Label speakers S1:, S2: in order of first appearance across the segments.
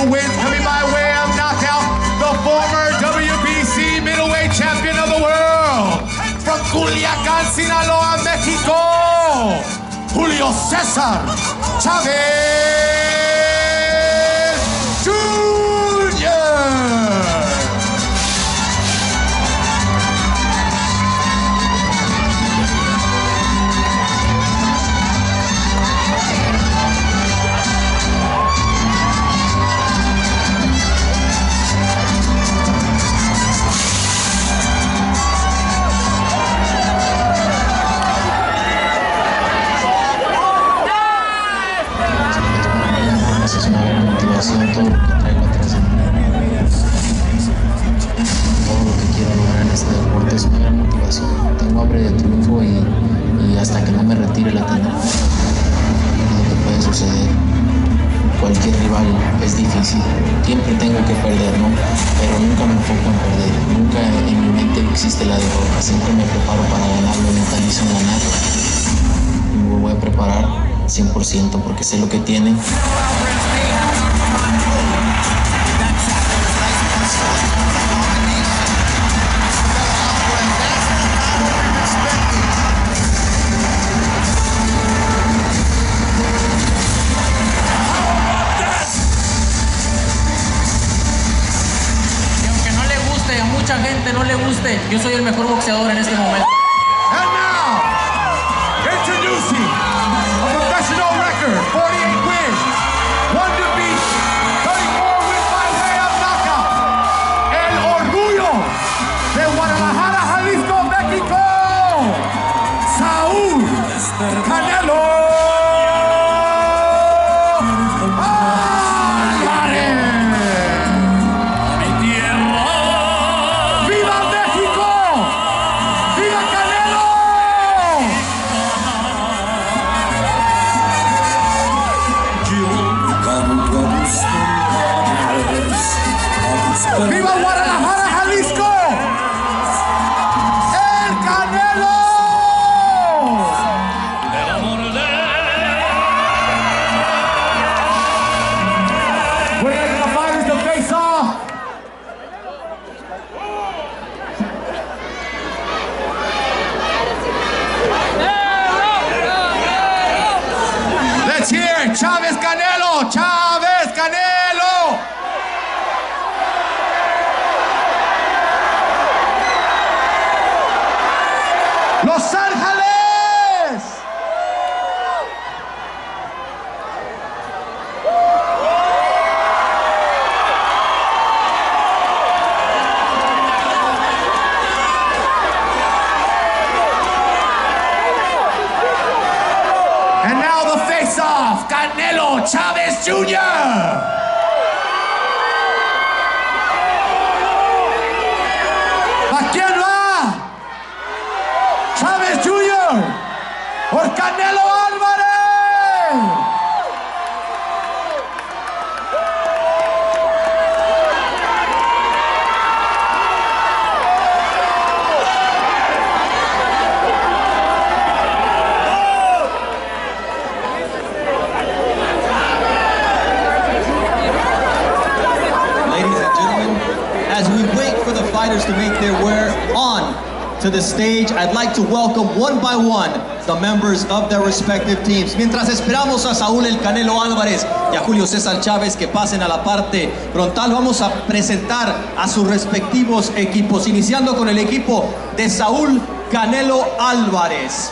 S1: who wins, coming by way of knockout, the former WBC middleweight champion of the world, from Culiacán, Sinaloa, Mexico, Julio Cesar Chavez Jr.
S2: Es una gran motivación todo lo que traigo atrás de mí. Todo lo que quiero lograr en este deporte es una gran motivación. Tengo hambre de triunfo y hasta que no me retire la tendré. Es lo que puede suceder. Cualquier rival es difícil. Siempre tengo que perder, ¿no? Pero nunca me enfoco en perder. Nunca en mi mente existe la derrota. Siempre me preparo para ganar, me mentalizo en ganar. Y me voy a preparar 100% porque sé lo que tiene.
S3: Y aunque no le guste, a mucha gente no le guste, yo soy el mejor boxeador en este momento.
S1: And now, introducing a professional record, 48 wins, 1 defeat, 34 wins by way of knockout. El orgullo de Guadalajara, Jalisco, México, Saúl Canelo Alvarez. ¡Viva México! ¡Viva Canelo! ¡Viva Guadalajara, Jalisco! ¡El Canelo! We're letting the fighters to face off. Let's hear Chavez Canelo! Chavez Canelo! Los Ángeles! And now the face-off, Canelo Chavez Jr. ¿A quién va? Chavez Jr. por Canelo Álvarez.
S4: Ladies and gentlemen, as we wait for the fighters to make their way on to the stage, I'd like to welcome one by one the members of their respective teams. Mientras esperamos a Saúl el Canelo Álvarez y a Julio César Chávez que pasen a la parte frontal, vamos a presentar a sus respectivos equipos, iniciando con el equipo de Saúl Canelo Álvarez,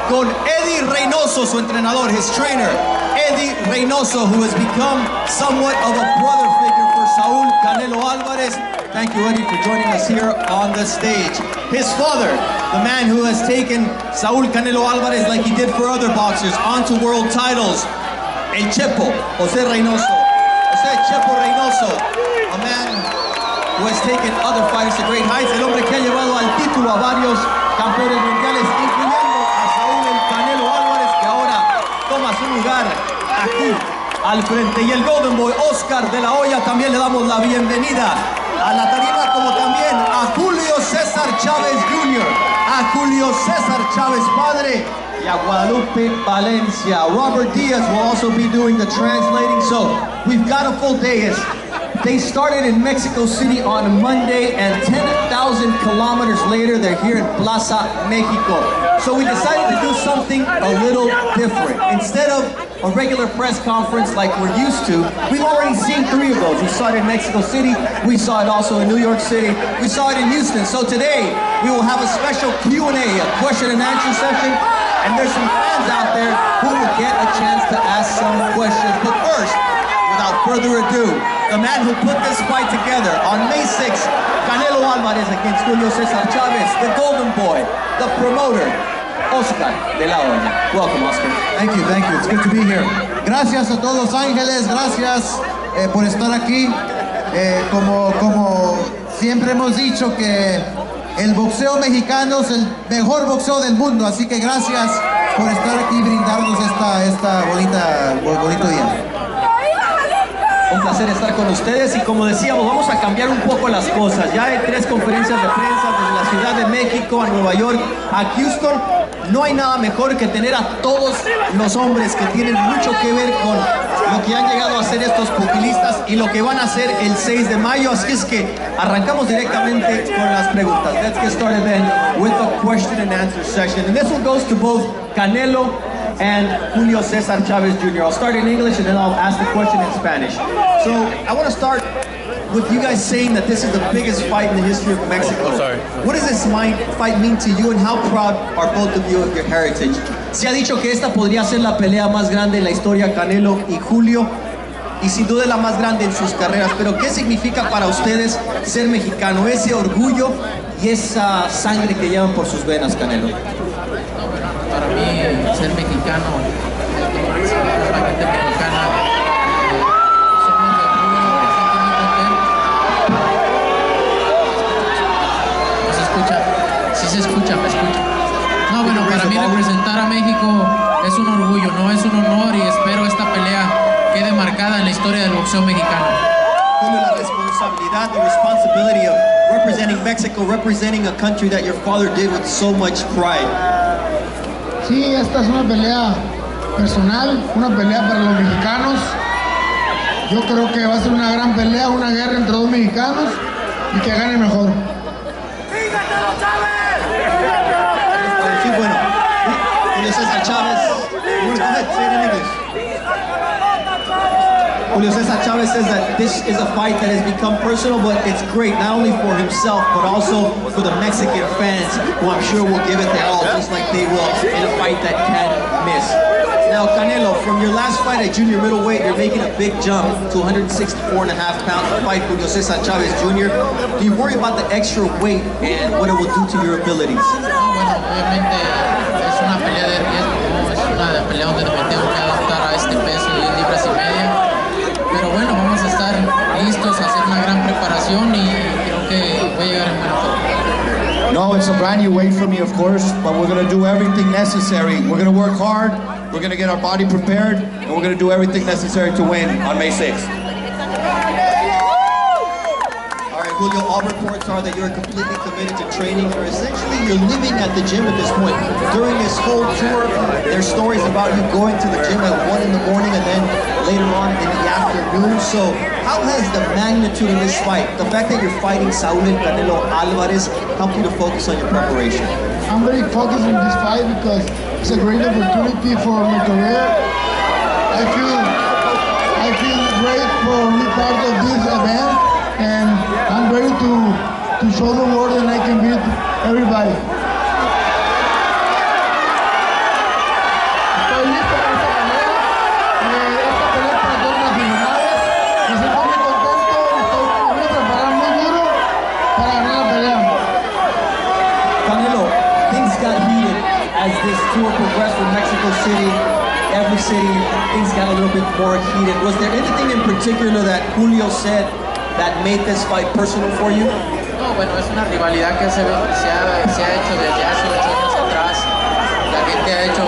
S4: con Eddie Reynoso, su entrenador, his trainer, Eddie Reynoso, who has become somewhat of a brother figure for Saúl Canelo Álvarez. Thank you, Eddie, for joining us here on the stage. His father, the man who has taken Saúl Canelo Álvarez, like he did for other boxers, onto world titles, El Chepo, José Reynoso. José Chepo Reynoso, a man who has taken other fighters to great heights, el hombre que ha llevado al título a varios campeones mundiales, incluyendo a Saúl el Canelo Álvarez, que ahora toma su lugar aquí al frente. Y el Golden Boy, Oscar de la Hoya, también le damos la bienvenida. a la tarima, como también a Julio César Chavez Jr., a Julio César Chavez Padre, y a Guadalupe Valencia. Robert Diaz will also be doing the translating. So we've got a full day. They started in Mexico City on Monday, and 10,000 kilometers later, they're here in Plaza Mexico. So we decided to do something a little different. Instead of a regular press conference like we're used to, we've already seen 3 of those. We saw it in Mexico City, we saw it also in New York City, we saw it in Houston. So today, we will have a special Q&A, a question and answer session, and there's some fans out there who will get a chance to ask some questions. But first, without further ado, the man who put this fight together on May 6th, Canelo Alvarez against Julio Cesar Chavez, the Golden Boy, the promoter, Oscar de la Hoya. Welcome, Oscar.
S5: Thank you. It's good to be here. Gracias a todos Los Ángeles, gracias por estar aquí. Como siempre hemos dicho que el boxeo mexicano es el mejor boxeo del mundo, así que gracias por estar aquí y brindarnos esta bonito día.
S4: Un placer estar con ustedes y como decíamos, vamos a cambiar un poco las cosas. Ya hay 3 conferencias de prensa desde la Ciudad de México a Nueva York, a Houston. No hay nada mejor que tener a todos los hombres que tienen mucho que ver con lo que han llegado a hacer estos pugilistas y lo que van a hacer el 6 de mayo. Así es que arrancamos directamente con las preguntas. Let's get started then with the question and answer session. And this one goes to both Canelo and Julio Cesar Chavez Jr. I'll start in English and then I'll ask the question in Spanish. So I want to start with you guys saying that this is the biggest fight in the history of Mexico. What does this fight mean to you and how proud are both of you of your heritage? Se ha dicho que esta podría ser la pelea más grande en la historia, Canelo y Julio, y sin duda es la más grande en sus carreras. Pero ¿qué significa para ustedes ser mexicano? Ese orgullo y esa sangre que llevan por sus venas, Canelo.
S3: Para mí, ser mexicano, la gente mexicana, somos de orgullo, me siento muy contento. ¿No se escucha? Sí se escucha, me escucha. No, bueno, para mí representar a México es un orgullo, no es un honor y espero esta pelea quede marcada en la historia del boxeo mexicano.
S4: Julio, la responsabilidad, the responsibility of representing Mexico, representing a country that your father did with so much pride.
S6: Sí, esta es una pelea personal, una pelea para los mexicanos. Yo creo que va a ser una gran pelea, una guerra entre 2 mexicanos y que gane mejor.
S4: Sí, bueno, Julio César Chavez, Julio César Chavez says that this is a fight that has become personal, but it's great not only for himself, but also for the Mexican fans, who I'm sure will give it their all, just like they will in a fight that can't miss. Now, Canelo, from your last fight at junior middleweight, you're making a big jump to 164.5 pounds to fight Julio César Chavez Jr. Do you worry about the extra weight and what it will do to your abilities?
S3: No, bueno, obviamente es una pelea de riesgo, ¿no? Es una pelea donde me tengo que adaptar a este peso de 10 libras y media. Pero bueno, vamos a estar listos a hacer una gran preparación y creo que voy a llegar en buena forma.
S7: No, it's a brand new weight for me, of course, but we're going to do everything necessary. We're going to work hard, we're going to get our body prepared, and we're going to do everything necessary to win on May 6th.
S4: All right, Julio, all reports are that you're completely committed to training, or essentially you're living at the gym at this point. During this whole tour, there's stories about you going to the gym at 1 in the morning and then later on in the afternoon. So how has the magnitude of this fight, the fact that you're fighting Saúl and Canelo Alvarez, helped you to focus on your preparation?
S6: I'm very focused on this fight because it's a great opportunity for my career. I feel great for being part of this event, and I'm ready to show the world that I can beat everybody. Estoy listo para esta pelea. Esta pelea es para todos los nacionales. Me siento muy contento. Me voy a preparar muy duro para ganar la pelea.
S4: Canelo, things got heated as this tour progressed from Mexico City. Every city, things got a little bit more heated. Was there anything in particular that Julio said that made this fight personal for you?
S3: No, bueno, es una rivalidad que se ha hecho desde hace 8 años atrás. La gente ha hecho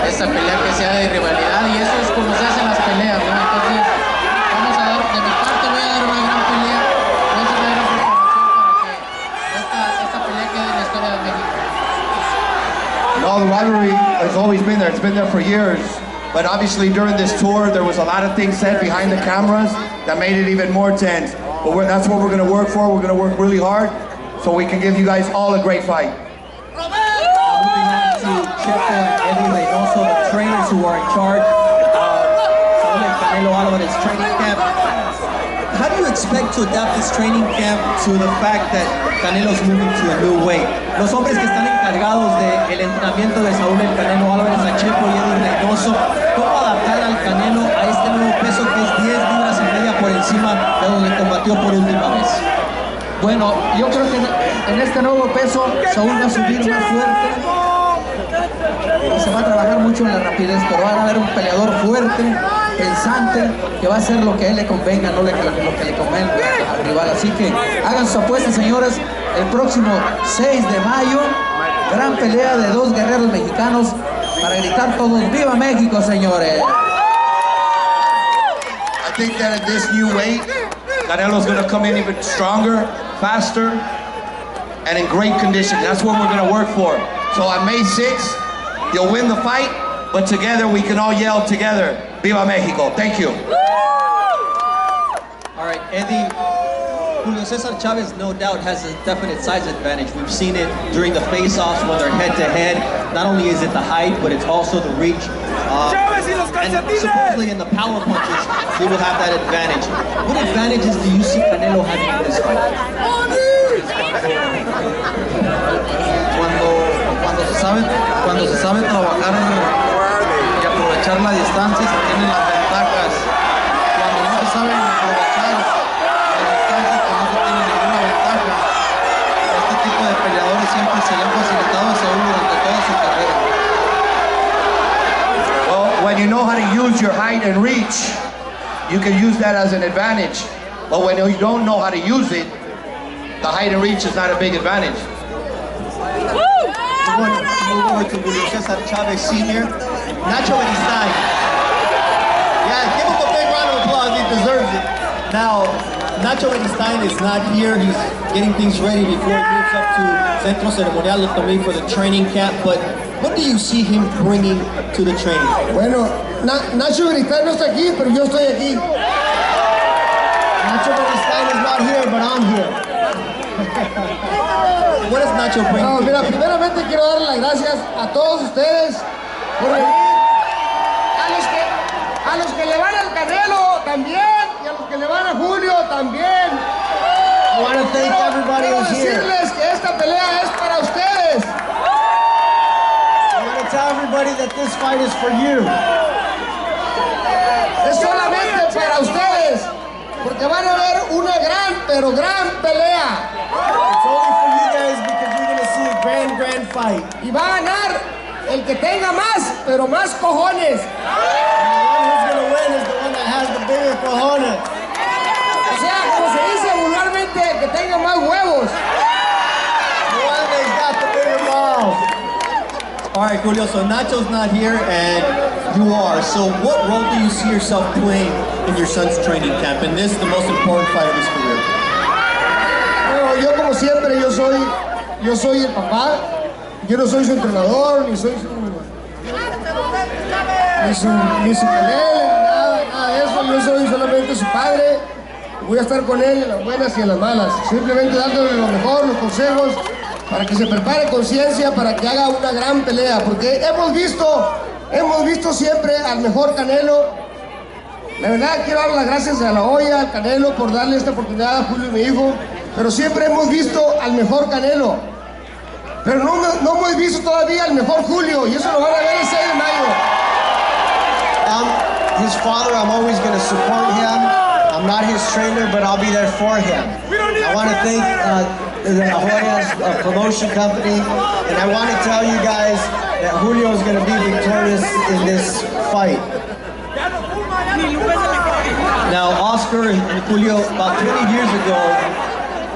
S3: esta pelea que sea de rivalidad y eso es como se hacen las peleas, ¿no? Entonces, vamos a dar, de mi parte voy a dar una gran pelea, voy a hacer una gran
S7: has always been there. It's been there for years. But obviously during this tour, there was a lot of things said behind the cameras that made it even more tense. But that's what we're going to work for. We're going to work really hard so we can give you guys all a great fight.
S4: Moving on to Checo and Eddie Reynoso, the trainers who are in charge of Canelo Alvarez training camp. How do you expect to adapt this training camp to the fact that Canelo's moving to a new weight? Los hombres que están encargados del entrenamiento de Saúl el Canelo Alvarez, a Checo y Eddie Reynoso, ¿cómo adaptar al Canelo a este nuevo peso que es 10 libras y media por encima de donde combatió por última vez?
S3: Bueno, yo creo que en este nuevo peso Saúl va a subir más fuerte y se va a trabajar mucho en la rapidez, pero va a haber un peleador fuerte, pensante, que va a hacer lo que a él le convenga, no lo que le convenga al rival. Así que hagan su apuesta, señores, el próximo 6 de mayo, gran pelea de dos guerreros mexicanos para gritar todos ¡Viva México, señores!
S7: I think that at this new weight, Canelo's going to come in even stronger, faster, and in great condition. That's what we're going to work for. So on May 6th, you'll win the fight, but together we can all yell together, Viva Mexico. Thank you.
S4: All right, Eddie, Julio Cesar Chavez no doubt has a definite size advantage. We've seen it during the face-offs when they're head-to-head. Not only is it the height, but it's also the reach. And supposedly in the power punches, he will have that advantage. What advantages do you see Canelo having in this fight?
S3: Cuando se sabe trabajar y aprovechar la distancia, se tienen las ventajas. Cuando no se sabe aprovechar la distancia, pues no se tiene ninguna ventaja. Este tipo de peleadores siempre se le han facilitado a Saúl durante toda su carrera.
S7: Well, when you know how to use your height and reach, you can use that as an advantage. But when you don't know how to use it, the height and reach is not a big advantage.
S4: Move over to Julio Cesar Chavez Sr. Nacho Beristain.
S6: Yeah, give him a big round of applause. He deserves it.
S4: Now, Nacho Beristain is not here. He's getting things ready before he moves up to Centro Ceremonial Otomí for the training camp. But what do you see him bringing to the training camp?
S6: Bueno, Nacho Beristain no está aquí, pero yo estoy aquí.
S4: Nacho Beristain is not here, but I'm here. What does Nacho bring?
S6: No, mira, primeramente quiero darle las gracias a todos ustedes por venir. A los que le van al Canelo también y a los que le van a Julio también.
S4: I want to thank everybody
S6: Quiero
S4: who's here.
S6: decirles que esta pelea es para ustedes.
S4: I want to tell everybody that this fight is for you.
S6: Es solamente para ustedes, porque van a ver una gran, pero gran pelea.
S4: It's only for you guys because you're going to see a grand fight.
S6: Y va a ganar el que tenga más, pero más cojones.
S4: The one who's going to win is the one that has the bigger cojones.
S6: O sea, como se dice vulgarmente, el que tenga más huevos.
S4: The one that's got the bigger balls. All right, Julio, so Nacho's not here and you are. So what role do you see yourself playing in your son's training camp? And this is the most important fight of his career.
S6: Bueno, yo como siempre, yo soy el papá. Yo no soy su entrenador, ni soy su pelele, nada de eso. Yo soy solamente su padre. Voy a estar con él en las buenas y en las malas. Simplemente dándole lo mejor, los consejos, para que se prepare con ciencia, para que haga una gran pelea. Porque hemos visto siempre al mejor Canelo. La verdad, quiero dar las gracias a la olla, al Canelo, por darle esta oportunidad a Julio, mi hijo. Pero siempre hemos visto al mejor Canelo. Pero no hemos visto todavía al mejor Julio, y eso lo van a ver el 6 de mayo.
S8: His father, I'm always going to support him. I'm not his trainer, but I'll be there for him. I want to thank the La Jolla's promotion company, and I want to tell you guys that Julio is going to be victorious in this fight.
S4: Now, Oscar and Julio, about 20 years ago,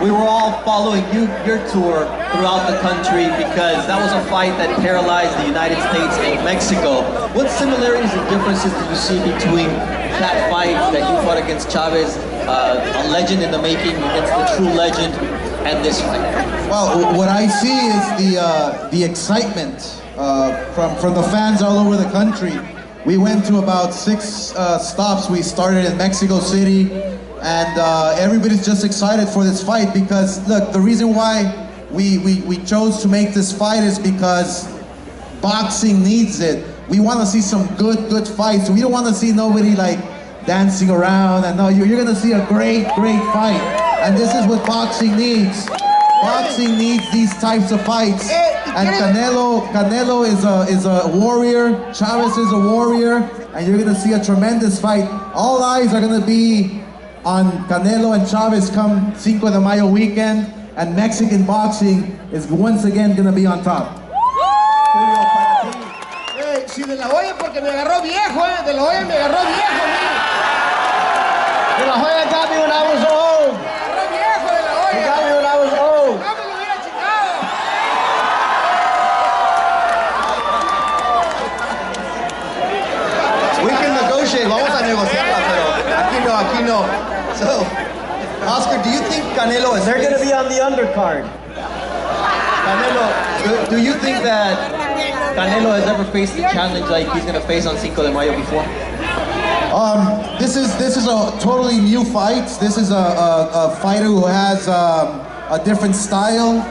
S4: we were all following your tour throughout the country because that was a fight that paralyzed the United States and Mexico. What similarities and differences do you see between that fight that you fought against Chavez, a legend in the making, against the true legend, and this fight?
S5: Well, what I see is the excitement from the fans all over the country. We went to about 6 stops. We started in Mexico City, and everybody's just excited for this fight because, look, the reason why we chose to make this fight is because boxing needs it. We want to see some good fights. We don't want to see nobody like dancing around. And no, you're going to see a great fight. And this is what boxing needs. Boxing needs these types of fights. And Canelo is a warrior. Chavez is a warrior. And you're going to see a tremendous fight. All eyes are going to be on Canelo and Chavez come Cinco de Mayo weekend. And Mexican boxing is once again going to be on top.
S6: Si De La Hoya porque me agarró viejo, De La Hoya me agarró viejo, De La Hoya got me when I was old. Me agarró viejo, De La Hoya. He got me when I was old. No me lo hubiera chingado.
S4: We can negotiate. Vamos a negociarla, pero aquí no. So, Oscar, do you think Canelo is...
S8: They're going to be on the undercard.
S4: Canelo, do you think that Canelo has ever faced a challenge like he's going to face on Cinco de Mayo before?
S5: This is a totally new fight. This is a fighter who has a different style.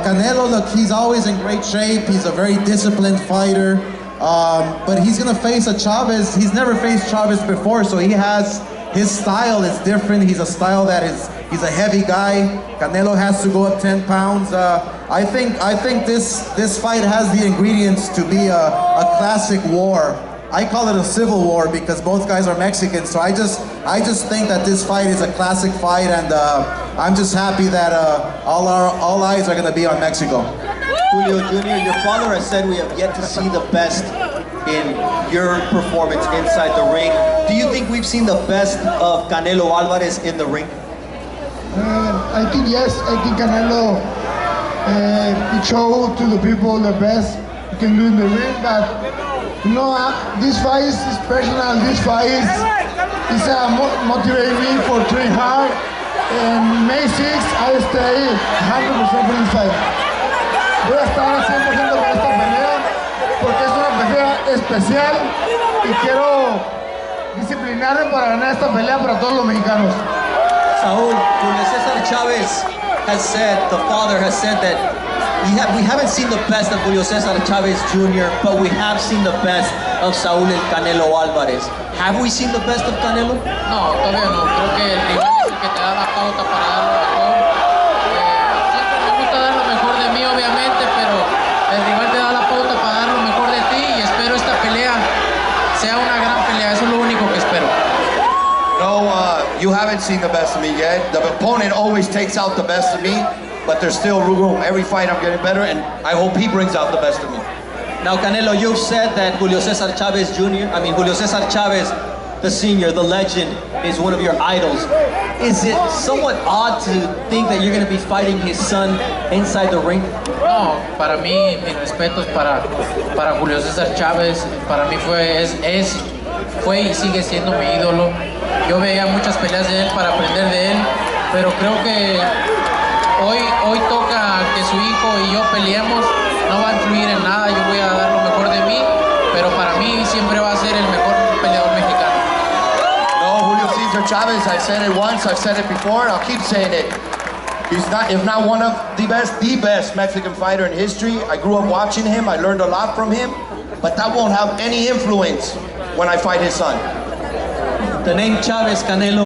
S5: Canelo, look, he's always in great shape. He's a very disciplined fighter. But he's going to face a Chavez. He's never faced Chavez before, so he has... His style is different. He's a style that he's a heavy guy. Canelo has to go up 10 pounds. I think this fight has the ingredients to be a classic war. I call it a civil war because both guys are Mexican. So I just think that this fight is a classic fight, and I'm just happy that all eyes are going to be on Mexico.
S4: Julio Jr., your father has said we have yet to see the best in your performance inside the ring. Do you think we've seen the best of Canelo Alvarez in the ring?
S6: I think yes. I think Canelo showed to the people the best he can do in the ring. But you know, this fight is personal. This fight is motivating me for training hard. And May 6th, I stay 100% for this fight. Voy a estar al 100% con esta pelea porque es una pelea especial y quiero disciplinarme para ganar esta pelea para todos los mexicanos.
S4: Saul, Julio Cesar Chavez has said, the father has said that we haven't seen the best of Julio Cesar Chavez Jr., but we have seen the best of Saúl el Canelo Alvarez. Have we seen the best of Canelo?
S3: No, todavía no. Creo que el rival es el que te da la pauta para dar lo mejor. Siempre me gusta dar lo mejor de mí, obviamente, pero el rival te da la pauta para dar lo mejor de ti y espero esta pelea sea una gran pelea. Eso es lo único que espero.
S7: No, you haven't seen the best of me yet. The opponent always takes out the best of me, but there's still room. Every fight I'm getting better, and I hope he brings out the best of me.
S4: Now, Canelo, you've said that Julio Cesar Chavez, the senior, the legend, is one of your idols. Is it somewhat odd to think that you're going to be fighting his son inside the ring?
S3: No, para mí, mis respetos para Julio César Chávez. Para mí fue y sigue siendo mi ídolo. Yo veía muchas peleas de él para aprender de él, pero creo que hoy toca que su hijo y yo peleemos. No va a influir en nada, yo voy a dar lo mejor de mí, pero para mí siempre va a ser el mejor peleador mexicano.
S7: No, Julio Cesar Chavez, I said it once, I've said it before, and I'll keep saying it. He's not, if not one of the best Mexican fighter in history. I grew up watching him, I learned a lot from him, but that won't have any influence when I fight his son.
S4: The name Chavez Canelo